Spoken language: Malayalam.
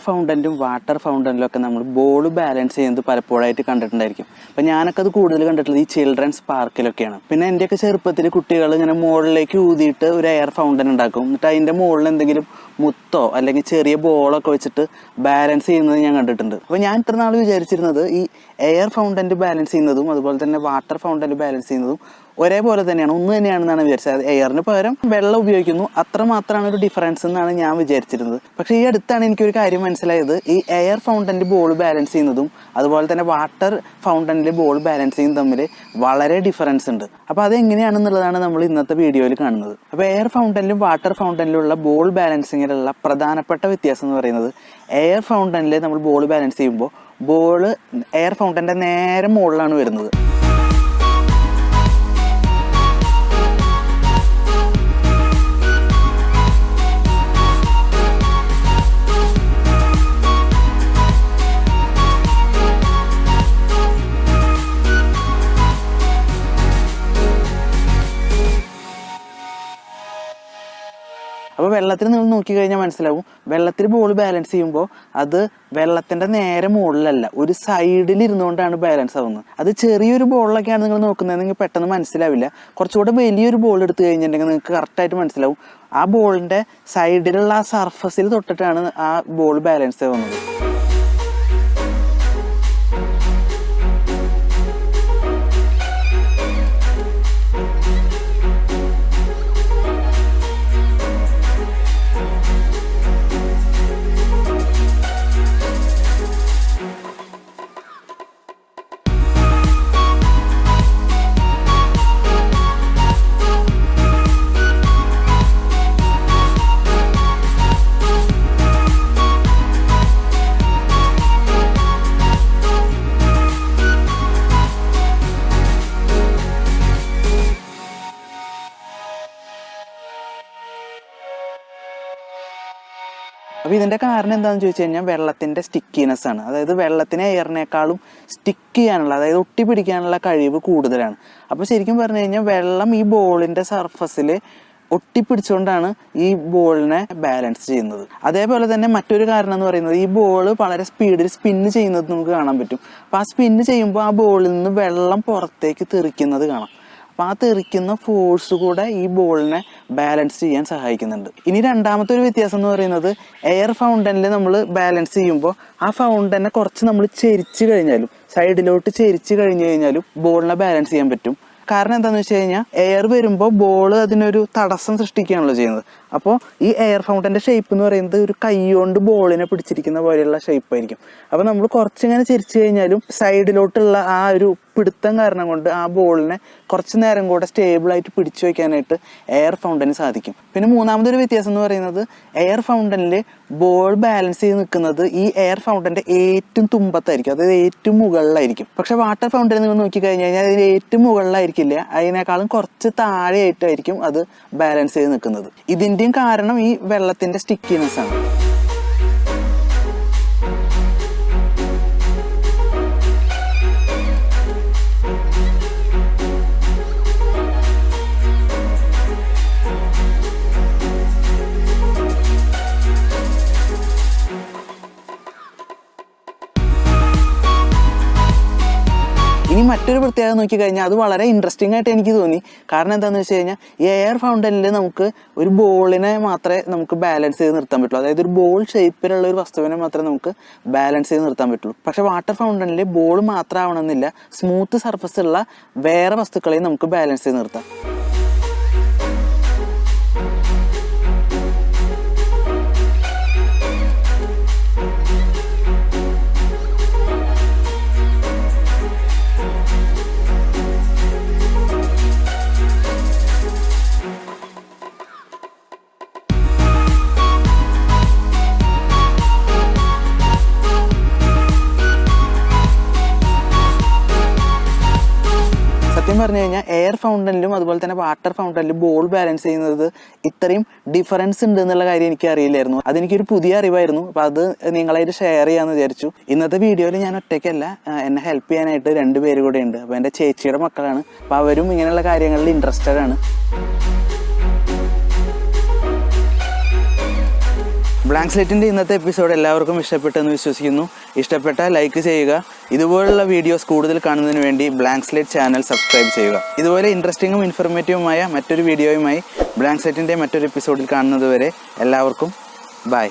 ഫൗണ്ടനും വാട്ടർ ഫൗണ്ടനിലും ഒക്കെ നമ്മൾ ബോൾ ബാലൻസ് ചെയ്യുന്നത് പലപ്പോഴായിട്ട് കണ്ടിട്ടുണ്ടായിരിക്കും. അപ്പം ഞാനൊക്കെ അത് കൂടുതൽ കണ്ടിട്ടുള്ളത് ഈ ചിൽഡ്രൻസ് പാർക്കിലൊക്കെയാണ്. പിന്നെ എൻ്റെയൊക്കെ ചെറുപ്പത്തിൽ കുട്ടികൾ ഇങ്ങനെ മുകളിലേക്ക് ഊതിയിട്ട് ഒരു എയർ ഫൗണ്ടൻ ഉണ്ടാക്കും. എന്നിട്ട് അതിൻ്റെ മുകളിൽ എന്തെങ്കിലും മുത്തോ അല്ലെങ്കിൽ ചെറിയ ബോളൊക്കെ വെച്ചിട്ട് ബാലൻസ് ചെയ്യുന്നത് ഞാൻ കണ്ടിട്ടുണ്ട്. അപ്പോൾ ഞാൻ ഇത്ര നാൾ വിചാരിച്ചിരുന്നത് ഈ എയർ ഫൗണ്ടൻ ബാലൻസ് ചെയ്യുന്നതും അതുപോലെ തന്നെ വാട്ടർ ഫൗണ്ടൻ ബാലൻസ് ചെയ്യുന്നതും ഒരേപോലെ തന്നെയാണ്, ഒന്ന് തന്നെയാണെന്നാണ് വിചാരിച്ചത്. എയറിന് പകരം വെള്ളം ഉപയോഗിക്കുന്നു, അത്ര മാത്രമാണ് ഒരു ഡിഫറൻസ് എന്നാണ് ഞാൻ വിചാരിച്ചിരുന്നത്. പക്ഷേ ഈ അടുത്താണ് എനിക്കൊരു കാര്യം മനസ്സിലായത്. ഈ എയർ ഫൗണ്ടനിൽ ബോൾ ബാലൻസ് ചെയ്യുന്നതും അതുപോലെ തന്നെ വാട്ടർ ഫൗണ്ടനിൽ ബോൾ ബാലൻസ് ചെയ്യുന്നതും തമ്മിൽ വളരെ ഡിഫറൻസ് ഉണ്ട്. അപ്പോൾ അതെങ്ങനെയാണെന്നുള്ളതാണ് നമ്മൾ ഇന്നത്തെ വീഡിയോയിൽ കാണുന്നത്. അപ്പോൾ എയർ ഫൗണ്ടനിലും വാട്ടർ ഫൗണ്ടനിലുള്ള ബോൾ ബാലൻസിങ്ങിലുള്ള പ്രധാനപ്പെട്ട വ്യത്യാസം എന്ന് പറയുന്നത്, എയർ ഫൗണ്ടനിൽ നമ്മൾ ബോൾ ബാലൻസ് ചെയ്യുമ്പോൾ ബോൾ എയർ ഫൗണ്ടൻ്റെ നേരെ മുകളിലാണ് വരുന്നത്. അപ്പോൾ വെള്ളത്തിൽ നിങ്ങൾ നോക്കിക്കഴിഞ്ഞാൽ മനസ്സിലാവും, വെള്ളത്തിൽ ബോൾ ബാലൻസ് ചെയ്യുമ്പോൾ അത് വെള്ളത്തിൻ്റെ നേരെ മുകളിലല്ല, ഒരു സൈഡിൽ ഇരുന്നുകൊണ്ടാണ് ബാലൻസ് ആവുന്നത്. അത് ചെറിയൊരു ബോളിലൊക്കെയാണ് നിങ്ങൾ നോക്കുന്നതെങ്കിൽ പെട്ടെന്ന് മനസ്സിലാവില്ല. കുറച്ചുകൂടെ വലിയൊരു ബോൾ എടുത്തു കഴിഞ്ഞിട്ടുണ്ടെങ്കിൽ നിങ്ങൾക്ക് കറക്റ്റായിട്ട് മനസ്സിലാവും. ആ ബോളിൻ്റെ സൈഡിലുള്ള ആ സർഫസിൽ തൊട്ടിട്ടാണ് ആ ബോൾ ബാലൻസ് ആവുന്നത്. അപ്പോൾ ഇതിൻ്റെ കാരണം എന്താണെന്ന് ചോദിച്ചു കഴിഞ്ഞാൽ വെള്ളത്തിൻ്റെ സ്റ്റിക്കിനെസ് ആണ്. അതായത് വെള്ളത്തിന് എയറിനേക്കാളും സ്റ്റിക്ക് ചെയ്യാനുള്ള, അതായത് ഒട്ടിപ്പിടിക്കാനുള്ള കഴിവ് കൂടുതലാണ്. അപ്പോൾ ശരിക്കും പറഞ്ഞു കഴിഞ്ഞാൽ വെള്ളം ഈ ബോളിൻ്റെ സർഫസിൽ ഒട്ടിപ്പിടിച്ചുകൊണ്ടാണ് ഈ ബോളിനെ ബാലൻസ് ചെയ്യുന്നത്. അതേപോലെ തന്നെ മറ്റൊരു കാരണം എന്ന് പറയുന്നത്, ഈ ബോൾ വളരെ സ്പീഡിൽ സ്പിന്ന് ചെയ്യുന്നത് നമുക്ക് കാണാൻ പറ്റും. അപ്പോൾ ആ സ്പിന്ന് ചെയ്യുമ്പോൾ ആ ബോളിൽ നിന്ന് വെള്ളം പുറത്തേക്ക് തെറിക്കുന്നത് കാണാം. അപ്പോൾ ആ തെറിക്കുന്ന ഫോഴ്സ് കൂടെ ഈ ബോളിനെ ബാലൻസ് ചെയ്യാൻ സഹായിക്കുന്നുണ്ട്. ഇനി രണ്ടാമത്തെ ഒരു വ്യത്യാസം എന്ന് പറയുന്നത്, എയർ ഫൗണ്ടനിൽ നമ്മൾ ബാലൻസ് ചെയ്യുമ്പോൾ ആ ഫൗണ്ടനെ കുറച്ച് നമ്മൾ ചെരിച്ച് കഴിഞ്ഞാലും, സൈഡിലോട്ട് ചെരിച്ച് കഴിഞ്ഞു കഴിഞ്ഞാലും ബോളിനെ ബാലൻസ് ചെയ്യാൻ പറ്റും. കാരണം എന്താണെന്ന് വെച്ച് കഴിഞ്ഞാൽ എയർ വരുമ്പോൾ ബോൾ അതിനൊരു തടസ്സം സൃഷ്ടിക്കുകയാണല്ലോ ചെയ്യുന്നത്. അപ്പോൾ ഈ എയർ ഫൗണ്ടൻ്റെ ഷേപ്പ് എന്ന് പറയുന്നത് ഒരു കൈ കൊണ്ട് ബോളിനെ പിടിച്ചിരിക്കുന്ന പോലെയുള്ള ഷേപ്പായിരിക്കും. അപ്പോൾ നമ്മൾ കുറച്ചിങ്ങനെ ചിരിച്ചു കഴിഞ്ഞാലും സൈഡിലോട്ടുള്ള ആ ഒരു പിടുത്തം കാരണം കൊണ്ട് ആ ബോളിനെ കുറച്ച് നേരം കൂടെ സ്റ്റേബിളായിട്ട് പിടിച്ചു വയ്ക്കാനായിട്ട് എയർ ഫൗണ്ടന് സാധിക്കും. പിന്നെ മൂന്നാമതൊരു വ്യത്യാസം എന്ന് പറയുന്നത്, എയർ ഫൗണ്ടനിൽ ബോൾ ബാലൻസ് ചെയ്ത് നിൽക്കുന്നത് ഈ എയർ ഫൗണ്ടൻ്റെ ഏറ്റവും തുമ്പത്തായിരിക്കും, അതായത് ഏറ്റവും മുകളിലായിരിക്കും. പക്ഷെ വാട്ടർ ഫൗണ്ടൻ നിങ്ങൾ നോക്കിക്കഴിഞ്ഞ് കഴിഞ്ഞാൽ അതിന് ഏറ്റവും മുകളിലായിരിക്കില്ല, അതിനേക്കാളും കുറച്ച് താഴെയായിട്ടായിരിക്കും അത് ബാലൻസ് ചെയ്ത് നിൽക്കുന്നത്. ഇതിൻ്റെയും കാരണം ഈ വെള്ളത്തിൻ്റെ സ്റ്റിക്കിനെസ് ആണ്. ഇനി മറ്റൊരു പ്രത്യേകത നോക്കിക്കഴിഞ്ഞാൽ അത് വളരെ ഇൻട്രസ്റ്റിംഗ് ആയിട്ട് എനിക്ക് തോന്നി. കാരണം എന്താണെന്ന് വെച്ച് കഴിഞ്ഞാൽ ഈ എയർ ഫൗണ്ടനിൽ നമുക്ക് ഒരു ബോളിനെ മാത്രമേ നമുക്ക് ബാലൻസ് ചെയ്ത് നിർത്താൻ പറ്റുള്ളൂ, അതായത് ഒരു ബോൾ ഷേപ്പിലുള്ള ഒരു വസ്തുവിനെ മാത്രമേ നമുക്ക് ബാലൻസ് ചെയ്ത് നിർത്താൻ പറ്റുള്ളൂ. പക്ഷേ വാട്ടർ ഫൗണ്ടനിൽ ബോൾ മാത്രം ആവണമെന്നില്ല, സ്മൂത്ത് സർഫസ് ഉള്ള വേറെ വസ്തുക്കളെയും നമുക്ക് ബാലൻസ് ചെയ്ത് നിർത്താം. സത്യം പറഞ്ഞു കഴിഞ്ഞാൽ എയർ ഫൗണ്ടനിലും അതുപോലെ തന്നെ വാട്ടർ ഫൗണ്ടനിലും ബോൾ ബാലൻസ് ചെയ്യുന്നത് ഇത്രയും ഡിഫറൻസ് ഉണ്ട് എന്നുള്ള കാര്യം എനിക്ക് അറിയില്ലായിരുന്നു. അതെനിക്കൊരു പുതിയ അറിവായിരുന്നു. അപ്പോൾ അത് നിങ്ങളായിട്ട് ഷെയർ ചെയ്യാമെന്ന് വിചാരിച്ചു. ഇന്നത്തെ വീഡിയോയിൽ ഞാൻ ഒറ്റയ്ക്കല്ല, എന്നെ ഹെൽപ്പ് ചെയ്യാനായിട്ട് 2 പേര് കൂടെ ഉണ്ട്. അപ്പോൾ എൻ്റെ ചേച്ചിയുടെ മക്കളാണ്. അപ്പോൾ അവരും ഇങ്ങനെയുള്ള കാര്യങ്ങളിൽ ഇൻട്രസ്റ്റഡ് ആണ്. ബ്ലാങ്ക് സ്ലേറ്റിൻ്റെ ഇന്നത്തെ എപ്പിസോഡ് എല്ലാവർക്കും ഇഷ്ടപ്പെട്ടെന്ന് വിശ്വസിക്കുന്നു. ഇഷ്ടപ്പെട്ടാൽ ലൈക്ക് ചെയ്യുക. ഇതുപോലുള്ള വീഡിയോസ് കൂടുതൽ കാണുന്നതിന് വേണ്ടി ബ്ലാങ്ക് സ്ലേറ്റ് ചാനൽ സബ്സ്ക്രൈബ് ചെയ്യുക. ഇതുപോലെ ഇൻട്രസ്റ്റിംഗും ഇൻഫർമേറ്റീവുമായ മറ്റൊരു വീഡിയോയുമായി ബ്ലാങ്ക് സ്ലേറ്റിൻ്റെ മറ്റൊരു എപ്പിസോഡിൽ കാണുന്നത് വരെ എല്ലാവർക്കും ബൈ.